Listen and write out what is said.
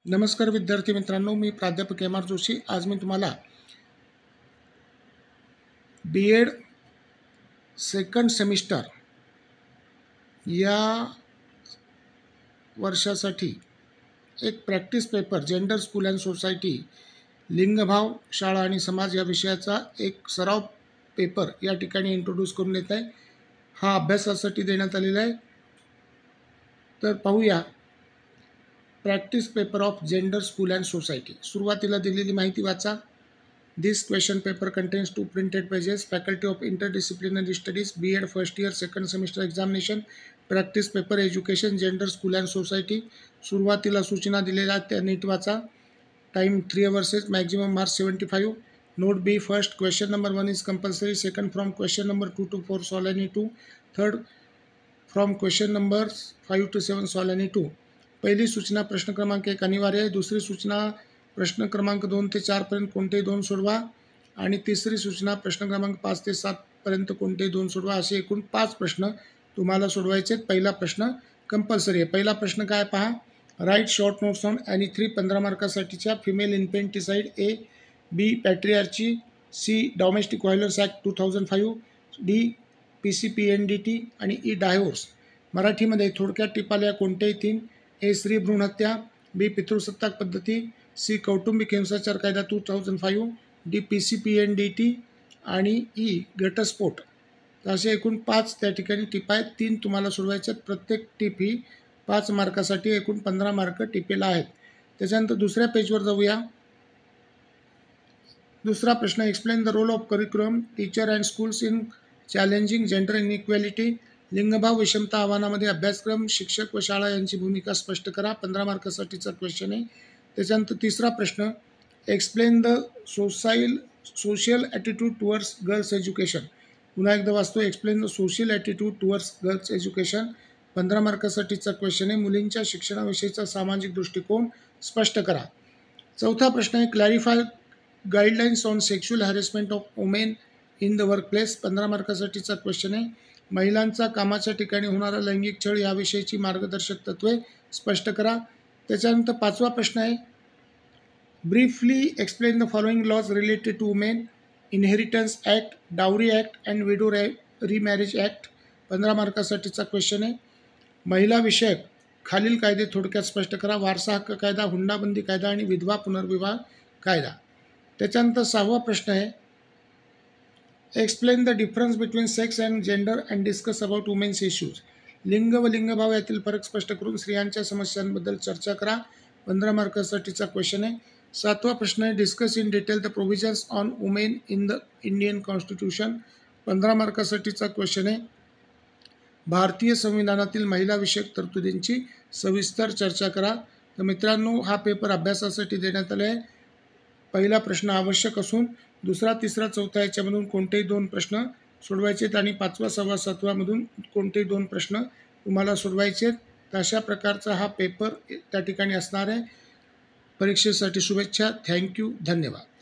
नमस्कार विद्यार्थी मित्रांनो, मी प्राध्यापक एम आर जोशी. आज मी तुम्हाला B.Ed सेकंड सेमिस्टर या वर्षासाठी एक practice paper gender school and society, लिंगभाव, शाळा आणि समाज या विषयाचा एक सराव पेपर या ठिकाणी इंट्रोड्यूस करून देत आहे. हा अभ्यासासाठी देण्यात आलेला आहे. तर पाहूया practice paper of gender school and society. सुरुवातीला दिलेली माहिती वाचा. This question paper contains 2 printed pages. Faculty of Interdisciplinary Studies, B.Ed first year, second semester examination, practice paper, education, gender, school and society. सुरुवातीला सूचना दिलेल्या त्या नीट वाचा. Time 3 hours, maximum marks 75. Note B, first question number 1 is compulsory. Second, from question number 2 to 4, solve any 2. Third, from question number 5 to 7, solve any 2. पहिली सूचना प्रश्न क्रमांक 1 अनिवार्य आहे. दुसरी सूचना प्रश्न क्रमांक 2 ते 4 पर्यंत कोणतेही 2 सोडवा आणि तिसरी सूचना प्रश्न क्रमांक 5 ते 7 पर्यंत कोणतेही 2 सोडवा. असे एकूण 5 प्रश्न तुम्हाला सोडवायचे आहेत. पहिला प्रश्न कंपल्सरी आहे. पहिला प्रश्न काय पहा. राईट शॉर्ट नोट्स ऑन आणि 15 मार्कासाठीच्या female infanticide, A B patriarchy, C domestic violence act 2005, D PCPNDT आणि ई डायव्होर्स. मराठीमध्ये थोडक्यात टिपाल्या कोणत्याही 3. ए स्त्री भ्रूण हत्या, बी पितृसत्ताक पद्धती, सी कौटुंबिक हिंसाचार कायदा 2005, डी PCPNDT आणि ई घटस्फोट. असे एकूण 5 त्या ठिकाणी टिपा आहेत. 3 तुम्हाला सोडवायचे आहेत. प्रत्येक टिप ही 5 मार्कासाठी एकूण 15 मार्क टिपेला आहेत. त्याच्यानंतर दुसऱ्या पेजवर जाऊया. दुसरा प्रश्न, explain the role of curriculum teacher and schools in challenging gender inequality. लिंगभाव विषमता आव्हानामध्ये अभ्यासक्रम, शिक्षक व शाळा यांची भूमिका स्पष्ट करा. 15 मार्कासाठीचा क्वेश्चन आहे. त्याच्यानंतर तिसरा प्रश्न, explain the social attitude towards girls education. पुन्हा एकदा वाचतो. Explain the social attitude towards girls education. 15 मार्कासाठीचा क्वेश्चन आहे. मुलींच्या शिक्षणाविषयीचा सामाजिक दृष्टिकोन स्पष्ट करा. चौथा प्रश्न आहे, clarify guidelines on sexual harassment of women in the workplace. 15 मार्कासाठीचा क्वेश्चन आहे. महिलांचा कामाच्या ठिकाणी होणारा लैंगिक छळ याविषयीची मार्गदर्शक तत्त्वे स्पष्ट करा. त्याच्यानंतर पाचवा प्रश्न आहे, briefly explain the following laws related to women, inheritance act, dowry act and widow remarriage act. 15 मार्कासाठीचा क्वेश्चन आहे. महिला विषयक खालील कायदे थोडक्यात स्पष्ट करा. वारसा हक्क कायदा, हुंडाबंदी कायदा आणि विधवा पुनर्विवाह कायदा. त्याच्यानंतर 6वा प्रश्न आहे, explain the difference between sex and gender and discuss about women's issues. लिंग व लिंगभाव यातील फरक स्पष्ट करून स्त्रियांच्या समस्यांबद्दल चर्चा करा. 15 मार्कासाठीचा क्वेश्चन आहे. 7वा प्रश्न आहे, discuss in detail the provisions on women in the Indian constitution. 15 मार्कासाठीचा क्वेश्चन आहे, भारतीय संविधानातील महिला विषयक तरतुदींची सविस्तर चर्चा करा. तर मित्रांनो, हा पेपर अभ्यासासाठी देण्यात आला आहे. पहिला प्रश्न आवश्यक असून दुसरा, तिसरा, चौथा याच्यामधून कोणतेही 2 प्रश्न सोडवायचे आहेत आणि 5वा, 6वा, 7वामधून कोणतेही 2 प्रश्न तुम्हाला सोडवायचे आहेत. तर अशा प्रकारचा हा पेपर त्या ठिकाणी असणार आहे. परीक्षेसाठी शुभेच्छा. थँक्यू. धन्यवाद.